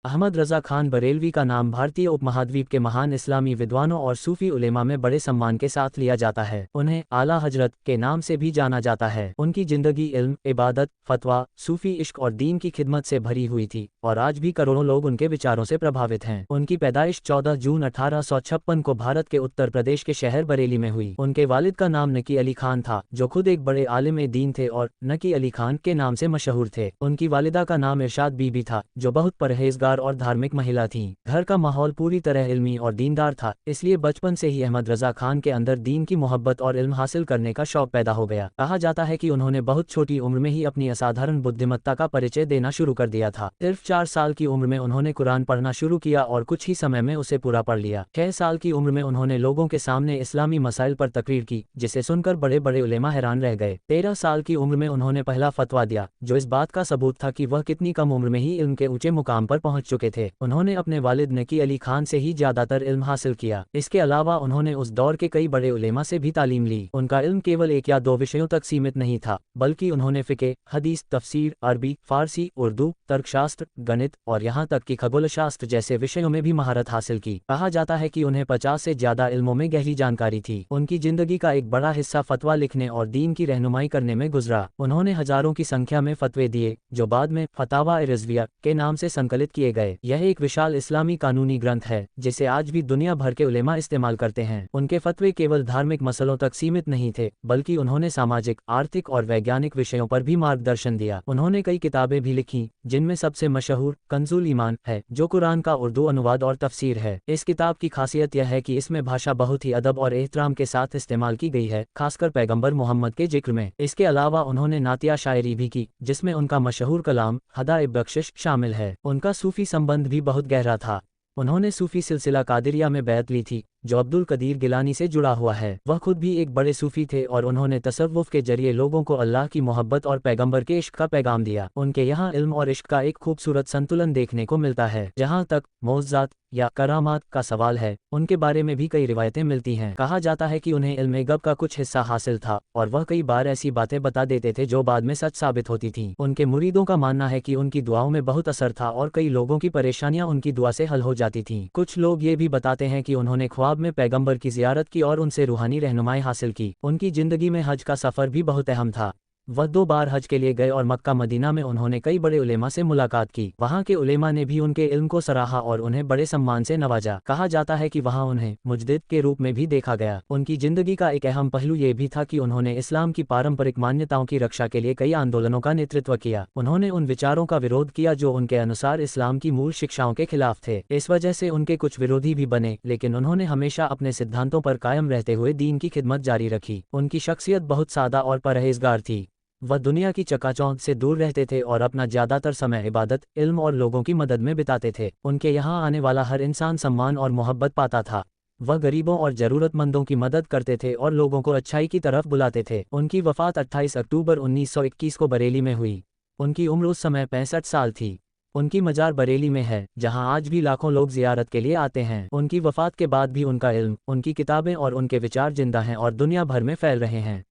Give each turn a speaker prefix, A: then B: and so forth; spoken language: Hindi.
A: अहमद रज़ा खान बरेलवी का नाम भारतीय उपमहाद्वीप के महान इस्लामी विद्वानों और सूफी उलेमा में बड़े सम्मान के साथ लिया जाता है। उन्हें आला हजरत के नाम से भी जाना जाता है। उनकी जिंदगी इल्म, इबादत, फतवा, सूफी इश्क और दीन की खिदमत से भरी हुई थी और आज भी करोड़ों लोग उनके विचारों से प्रभावित हैं। उनकी पैदाइश 14 जून 1856 को भारत के उत्तर प्रदेश के शहर बरेली में हुई। उनके वालिद का नाम नकी अली खान था, जो खुद एक बड़े आलिम दीन थे और नकी अली खान के नाम से मशहूर थे। उनकी वालिदा का नाम इरशाद बीबी था, जो बहुत परहेजगार और धार्मिक महिला थीं। घर का माहौल पूरी तरह इल्मी और दीनदार था, इसलिए बचपन से ही अहमद रज़ा खान के अंदर दीन की मोहब्बत और इल्म हासिल करने का शौक पैदा हो गया। कहा जाता है कि उन्होंने बहुत छोटी उम्र में ही अपनी असाधारण बुद्धिमत्ता का परिचय देना शुरू कर दिया था। सिर्फ 4 साल की उम्र में उन्होंने कुरान पढ़ना शुरू किया और कुछ ही समय में उसे पूरा पढ़ लिया। 6 साल की उम्र में उन्होंने लोगों के सामने इस्लामी मसाइल पर तकरीर की, जिसे सुनकर बड़े बड़े उलेमा हैरान रह गए। 13 साल की उम्र में उन्होंने पहला फतवा दिया, जो इस बात का सबूत था कि वह कितनी कम उम्र में ही इल्म के ऊंचे मुकाम पर पहुंच चुके थे। उन्होंने अपने वालिद नकी अली खान से ही ज्यादातर इल्म हासिल किया। इसके अलावा उन्होंने उस दौर के कई बड़े उलेमा से भी तालीम ली। उनका इल्म केवल 1 या 2 विषयों तक सीमित नहीं था, बल्कि उन्होंने फिक़ह, हदीस, तफसीर, अरबी, फारसी, उर्दू, तर्कशास्त्र, गणित और यहाँ तक कि खगोलशास्त्र जैसे विषयों में भी महारत हासिल की। कहा जाता है कि उन्हें 50 से ज्यादा इल्मों में गहरी जानकारी थी। उनकी जिंदगी का एक बड़ा हिस्सा फतवा लिखने और दीन की रहनुमाई करने में गुजरा। उन्होंने हजारों की संख्या में फतवे दिए, जो बाद में फतावा रिजविया के नाम से संकलित किए गए। यह एक विशाल इस्लामी कानूनी ग्रंथ है, जिसे आज भी दुनिया भर के उलेमा इस्तेमाल करते हैं। उनके फतवे केवल धार्मिक मसलों तक सीमित नहीं थे, बल्कि उन्होंने सामाजिक, आर्थिक और वैज्ञानिक विषयों पर भी मार्गदर्शन दिया। उन्होंने कई किताबें भी लिखी, जिनमें सबसे मशहूर कंजुल ईमान है, जो कुरान का उर्दू अनुवाद और तफसीर है। इस किताब की खासियत यह है कि इसमें भाषा बहुत ही अदब और एहतराम के साथ इस्तेमाल की गई है, खासकर पैगंबर मोहम्मद के जिक्र में। इसके अलावा उन्होंने नातिया शायरी भी की, जिसमें उनका मशहूर कलाम हदा-ए-बख्शिश शामिल है। उनका सूफी संबंध भी बहुत गहरा था। उन्होंने सूफी सिलसिला कादिरिया में बैत ली थी, जो अब्दुल कदीर गिलानी से जुड़ा हुआ है। वह खुद भी एक बड़े सूफी थे और उन्होंने तसव्वुफ के जरिए लोगों को अल्लाह की मोहब्बत और पैगंबर के इश्क का पैगाम दिया। उनके यहाँ इल्म और इश्क का एक खूबसूरत संतुलन देखने को मिलता है। जहाँ तक मौज़ज़ात या करामात का सवाल है, उनके बारे में भी कई रिवायतें मिलती हैं। कहा जाता है कि उन्हें इल्म गैब का कुछ हिस्सा हासिल था और वह कई बार ऐसी बातें बता देते थे जो बाद में सच साबित होती थीं। उनके मुरीदों का मानना है कि उनकी दुआओं में बहुत असर था और कई लोगों की परेशानियां उनकी दुआ से हल हो जाती थीं। कुछ लोग ये भी बताते हैं कि उन्होंने ख्वाब में पैगंबर की ज़ियारत की और उनसे रूहानी रहनुमाई हासिल की। उनकी जिंदगी में हज का सफ़र भी बहुत अहम था। वह 2 बार हज के लिए गए और मक्का मदीना में उन्होंने कई बड़े उलेमा से मुलाकात की। वहाँ के उलेमा ने भी उनके इल्म को सराहा और उन्हें बड़े सम्मान से नवाजा। कहा जाता है कि वहाँ उन्हें मुजद्दिद के रूप में भी देखा गया। उनकी जिंदगी का एक अहम पहलू ये भी था कि उन्होंने इस्लाम की पारंपरिक मान्यताओं की रक्षा के लिए कई आंदोलनों का नेतृत्व किया। उन्होंने उन विचारों का विरोध किया जो उनके अनुसार इस्लाम की मूल शिक्षाओं के खिलाफ थे। इस वजह से उनके कुछ विरोधी भी बने, लेकिन उन्होंने हमेशा अपने सिद्धांतों पर कायम रहते हुए दीन की खिदमत जारी रखी। उनकी शख्सियत बहुत सादा और परहेजगार थी। वह दुनिया की चकाचौंध से दूर रहते थे और अपना ज़्यादातर समय इबादत, इल्म और लोगों की मदद में बिताते थे। उनके यहाँ आने वाला हर इंसान सम्मान और मोहब्बत पाता था। वह गरीबों और ज़रूरतमंदों की मदद करते थे और लोगों को अच्छाई की तरफ बुलाते थे। उनकी वफ़ात 28 अक्टूबर 1921 को बरेली में हुई। उनकी उम्र उस समय 65 साल थी। उनकी मजार बरेली में है, जहां आज भी लाखों लोग ज़ियारत के लिए आते हैं। उनकी वफ़ात के बाद भी उनका इल्म, उनकी किताबें और उनके विचार जिंदा हैं और दुनिया भर में फैल रहे हैं।